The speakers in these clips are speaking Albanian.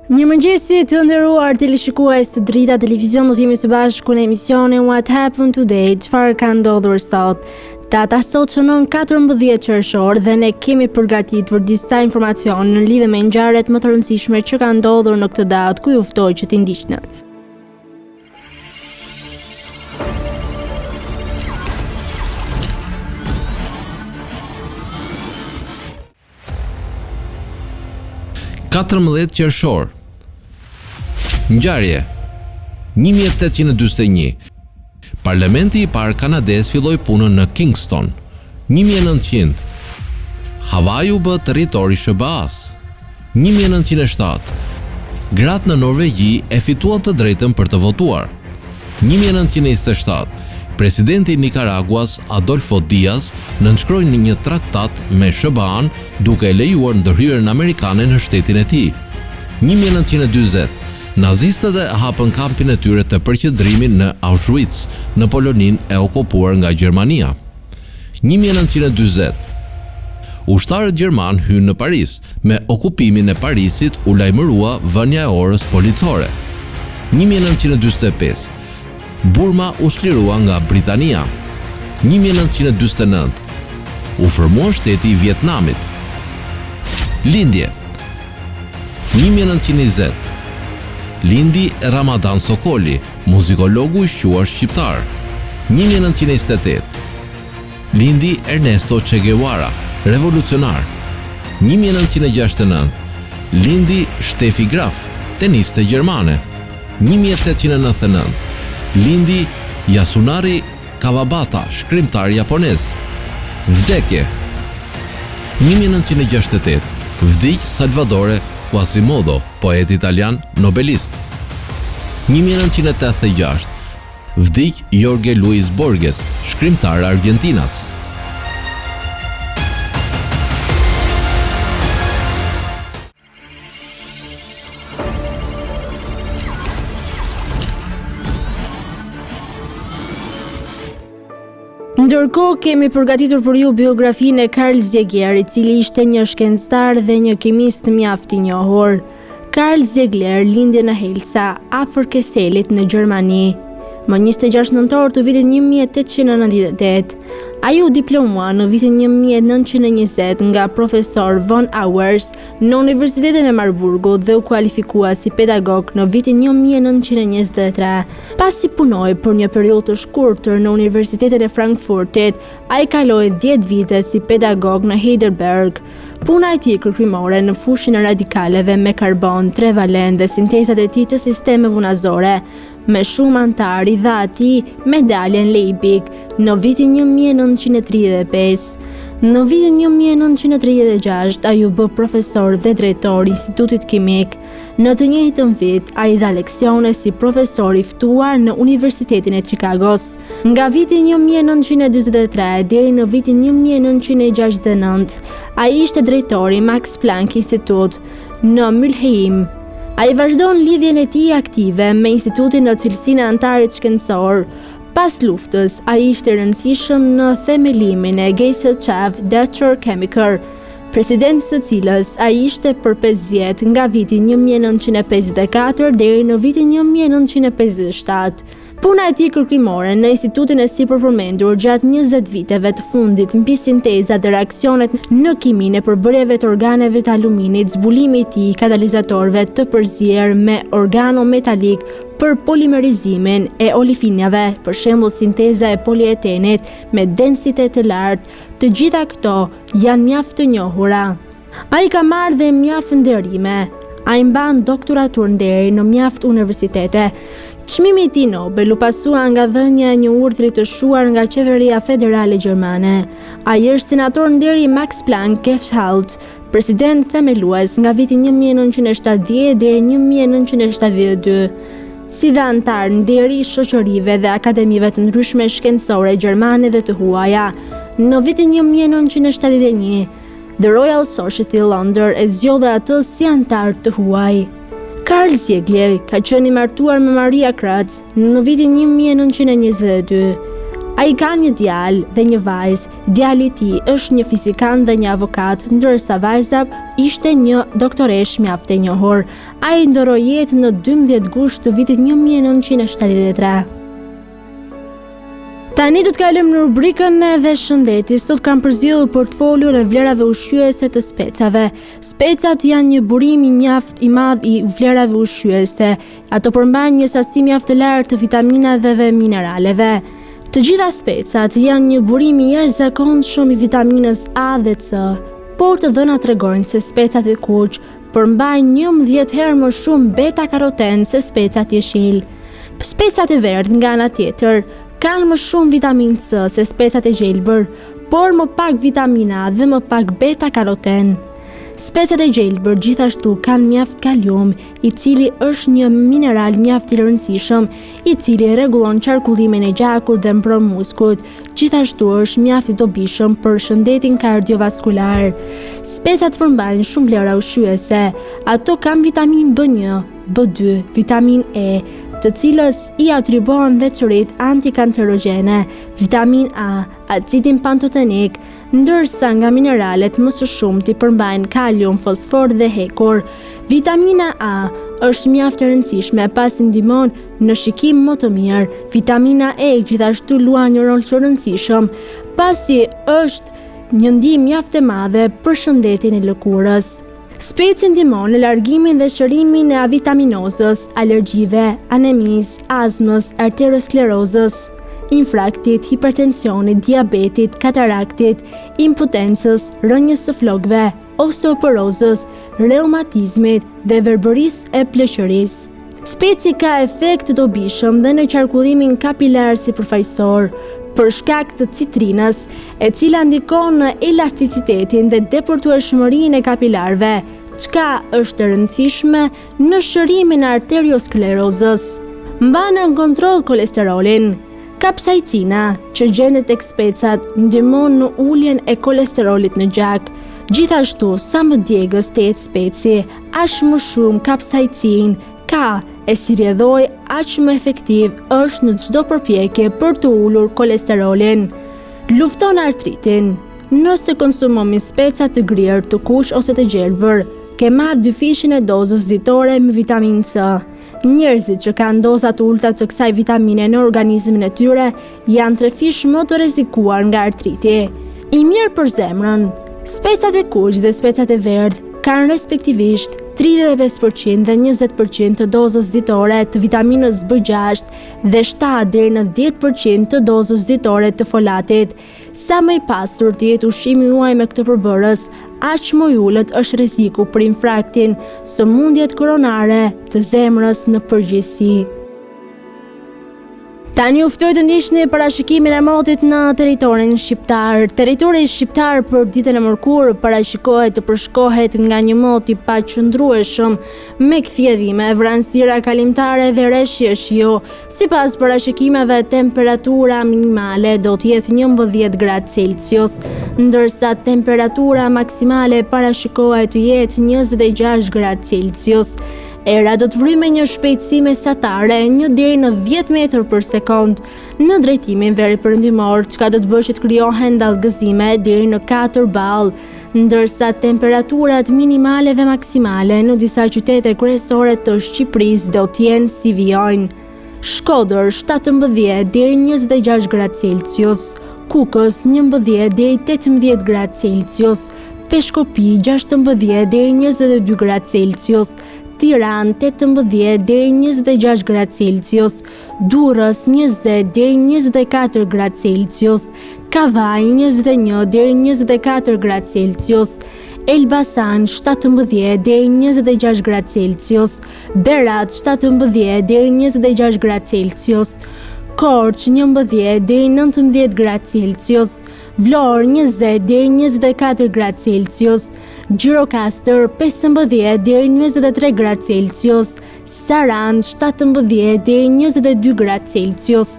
Mirëmëngjesi të nderuar teleshikues të drita televizion, do të jemi së bashku në emisionin What Happened Today, çfarë ka ndodhur sot. Data sot shënon 14 qershor dhe ne kemi përgatitur disa informacione në lidhje me ngjarjet më të rëndësishme që kanë ndodhur në këtë datë, ku ju ftoj që t'i ndiqni. qershor. Ngjarje 1841. Parlamenti i parë kanades filloi punën në Kingston. 1900. Hawaii u bë territor i SBA-s. 1907. Gratë në Norvegji e fituan të drejtën për të votuar. 1927. Presidenti i Nicaraguas, Adolfo Diaz, nënshkroi një traktat me SBA-n duke lejuar ndërhyrjen amerikane në shtetin e tij. 1940. Nazistët e hapën kampin e tyre të përqendrimit në Auschwitz, në Poloninë e okupuar nga Gjermania. 1940. Ushtarët gjerman hynë në Paris. Me okupimin e Parisit u lajmërua vënia e orës policore. 1945. Burma u shlirua nga Britania. 1949. U formua shteti i Vietnamit. Lindje 1920. Lindi Ramadan Sokoli, muzikologu i shquar shqiptar. 1928. Lindi Ernesto Che Guevara, revolucionar. 1969. Lindi Steffi Graf, teniste gjermane. 1899. Lindi Yasunari Kawabata, shkrimtar japonez. Vdekje 1968. Vdiq Salvatore Quasimodo, poet italian, nobelist. 1986. Vdiq Jorge Luis Borges, shkrimtar Argentinas. Ndërkohë kemi përgatitur për ju biografinë e Carl Ziegler, i cili ishte një shkencëtar dhe një kimist mjaft i njohur. Carl Ziegler lindi në Helsa, afër Keselit në Gjermani, më 26 nëntor të vitit 1898. Ai u diplomua në vitin 1920 nga profesor von Auers në Universitetin e Marburgut dhe u kualifikua si pedagog në vitin 1923. Pasi punoi për një periudhë të shkurtër në Universitetin e Frankfurtit, ai kaloi 10 vite si pedagog në Heidelberg. Puna e tij kërkimore në fushën e radikaleve me karbon, trevalent dhe sintezat e tij të sistemeve unazore, me shumë antar i dha atij medaljen Leipzig në vitin 1935. Në vitin 1936 ai u bë profesor dhe drejtor i Institutit Kimik. Në të njëjtën vit ai dha leksione si profesor i ftuar në Universitetin e Chicagos. Nga viti 1943 deri në vitin 1969 ai ishte drejtori Max Planck Institut në Mülheim. Ai vazhdon lidhjen e tij aktive me institutin në cilësinë e antarit shkencor. Pas luftës, ai ishte rëndësishëm në themelimin e Gesellschaft Deutscher Chemiker, presidenti së cilës ai ishte për 5 vjet, nga viti 1954 deri në vitin 1957. Puna e tij kërkimore në institutin e sipërpërmendur gjatë 20 viteve të fundit mbi sintezat dhe reaksionet në kimin e përbërjeve të organeve të aluminit, zbulimi i tij katalizatorëve të përzier me organometalik për polimerizimin e olefinjave, për shembull sinteza e polietenit me densitet të lartë, të gjitha këto janë mjaft të njohura. Ai ka marrë dhe mjaft nderime. Ai mban doktoratur nderi në mjaft universitete. Çmimi i tij Nobel u pasua nga dhënia e një urdhri të shuar nga qeveria federale gjermane. Ai është senator nderi Max Planck Gesellschaft, president themelues nga viti 1970 deri 1972. Si dhe antar nderi i shoqërive dhe akademive të ndryshme shkencore gjermane dhe të huaja. Në vitin 1971, The Royal Society London e zgjodhi atë si antar të huaj. Carl Ziegler ka qenë i martuar me Maria Kratz në vitin 1922. Ai Ai ka një djalë dhe një vajzë. Djali i tij është një fizikan dhe një avokat, ndërsa vajza ishte një doktoresh mjaft e njohur. Ai ndoroi jetë në 12 gusht të vitit 1973. Tani do të kalojmë në rubrikën e shëndetit. Sot kam përzgjedhur për të folur e vlerave ushqyese të specave. Specat janë një burim mjaft i madh i vlerave ushqyese. Ato përmbajnë një sasi mjaft të lartë të vitaminave dhe mineraleve. Të gjitha specat janë një burim i jashtëzakonshëm i vitaminës A dhe C, por të dhënat tregojnë se specat e kuq përmbajnë 11 herë më shumë beta-karoten se specat jeshil. Specat e verdhë nga ana tjetër kanë më shumë vitaminë C se specat e gjelbër, por më pak vitamina A dhe më pak beta-karoten. Specat e gjelbër gjithashtu kanë mjaft kalium, i cili është një mineral mjaft i rëndësishëm, i cili rregullon qarkullimin e gjakut dhe mbron muskujt. Gjithashtu është mjaft i dobishëm për shëndetin kardiovaskular. Specat përmbajnë shumë vlera ushqyese. Ato kanë vitaminë B1, B2, vitaminë E, të cilës i atribuohen veçoritë antikancerogjene, vitamin A, acidin pantotenik, ndërsa nga mineralet më së shumti përmbajnë kalium, fosfor dhe hekur. Vitamina A është mjaft e rëndësishme pasi ndihmon në shikim më të mirë. Vitamina E gjithashtu luan një rol të rëndësishëm pasi është një ndihmë mjaft e madhe për shëndetin e lëkurës. Speci ndihmon në largimin dhe shërimin e avitaminozës, alergjive, anemisë, astmës, arteriosklerozës, infraktit, hipertensionit, diabetit, kataraktit, impotencës, rënjës së flokëve, osteoporozës, reumatizmit dhe verbërisë e pleqërisë. Speci ka efekt të dobishëm dhe në qarkullimin kapilar sipërfaqësor për shkak të citrinës, e cila ndikon në elasticitetin dhe deportueshmërinë e kapilarëve, çka është e rëndësishme në shërimin e arteriosklerozës. Mban në kontroll kolesterolin. Kapsaicina, që gjendet tek specat, ndihmon në uljen e kolesterolit në gjak. Gjithashtu, sa më djegës të jetë speci, aq më shumë kapsaicin ka, e si rrjedhoj aq më efektiv është në çdo përpjekje për të ulur kolesterolin. Lufton artritin. Nëse konsumoni speca të grirë, të kuq ose të gjelbër, ke marrë 2 fishin e dozës ditore me vitaminë C. Njerëzit që kanë doza të ulta të kësaj vitamine në organizmin e tyre janë 3 fish më të rrezikuar nga artriti. I mirë për zemrën. Specat e kuq dhe specat e verdhë kanë respektivisht 35% dhe 20% të dozës ditore të vitaminës B6 dhe 7 deri në 10% të dozës ditore të folatit. Sa më i pasur të jetë ushqimi juaj me këtë përbërës, aq më i ulët është rreziku për infraktin, sëmundjet koronare të zemrës në përgjithësi. Tani u ftoj të ndiqni parashikimin e motit në territorin shqiptar. Territori shqiptar për ditën e mërkurë parashikohet të përshkohet nga një mot i paqëndrueshëm me kthjellime, vranësira kalimtare dhe rreshje shiu. Sipas parashikimeve, temperatura minimale do të jetë 11 gradë Celsius, ndërsa temperatura maksimale parashikohet të jetë 26 gradë Celsius. Era do të vryjë me një shpejtësi mesatare 1 deri në 10 metër për sekond në drejtimin veriperëndimor, çka do të bëjë që të krijohen dallgëzime deri në 4 ball, ndërsa temperaturat minimale dhe maksimale në disa qytete kryesore të Shqipërisë do të jenë si vijojnë: Shkodër 17 deri 26 gradë Celsius, Kukës 11 deri 18 gradë Celsius, Peshkopi 16 deri 22 gradë Celsius, Tiranë 18 deri 26 gradë Celsius, Durrës 20 deri 24 gradë Celsius, Kavaj 21 deri 24 gradë Celsius, Elbasan 17 deri 26 gradë Celsius, Berat 17 deri 26 gradë Celsius, Korç 11 deri 19 gradë Celsius, Vlorë 20 deri 24 gradë Celsius, Gjirokastër 15 deri 23 gradë Celsius, Sarandë 17 deri 22 gradë Celsius.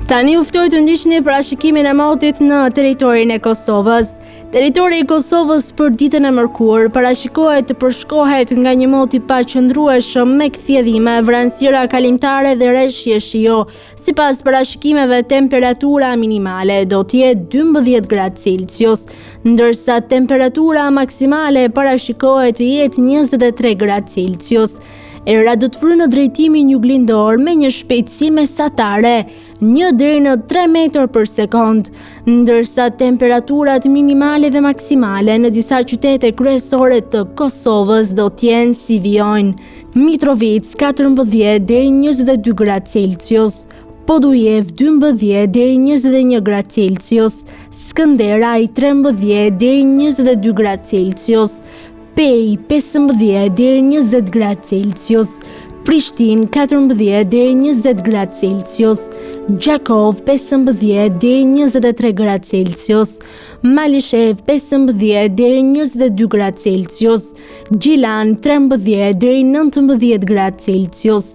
Tani u ftoj të ndiqni parashikimin e motit në territorin e Kosovës. Territori i Kosovës për ditën e mërkurë parashikohet të përshkohet nga një mot i paqëndrueshëm me kthjedhime, vranësira kalimtare dhe rreshje shiu. Sipas parashikimeve, temperatura minimale do të jetë 12 gradë Celsius, ndërsa temperatura maksimale parashikohet të jetë 23 gradë Celsius. Era do të fryjë në drejtimin juglindor me një shpejtësi mesatare 1 deri në 3 metër për sekond, ndërsa temperaturat minimale dhe maksimale në disa qytete kryesore të Kosovës do të jenë si vijojnë: Mitrovica 14 deri 22 gradë Celsius, Podujev 12 deri 21 gradë Celsius, Skënderaj 13 deri 22 gradë Celsius, Pej 15 deri 20 gradë Celsius, Prishtinë 14 deri 20 gradë Celsius, Gjakov 15 deri 23 gradë Celsius, Malishev 15 deri 22 gradë Celsius, Gjilan 13 deri 19 gradë Celsius,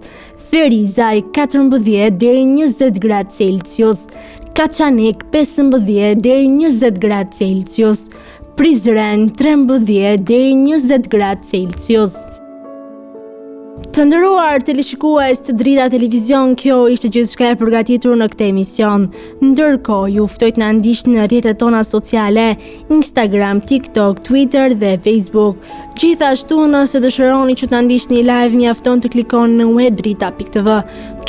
Ferizaj 14 deri 20 gradë Celsius, Kaçanik 15 deri 20 gradë Celsius, Prizren 13 deri 20 gradë Celsius. Të nderuar teleshikues të Drita Televizion, kjo ishte gjithçka e përgatitur në këtë emision. Ndërkohë, ju ftoj të na ndiqni në rrjetet tona sociale, Instagram, TikTok, Twitter dhe Facebook. Gjithashtu, nëse dëshironi që të na ndiqni live, mjafton të klikoni në webdrita.tv.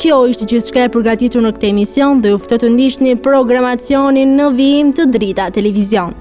Kjo ishte gjithçka e përgatitur në këtë emision dhe ju ftoj të ndiqni programacionin në vijim të Drita Televizion.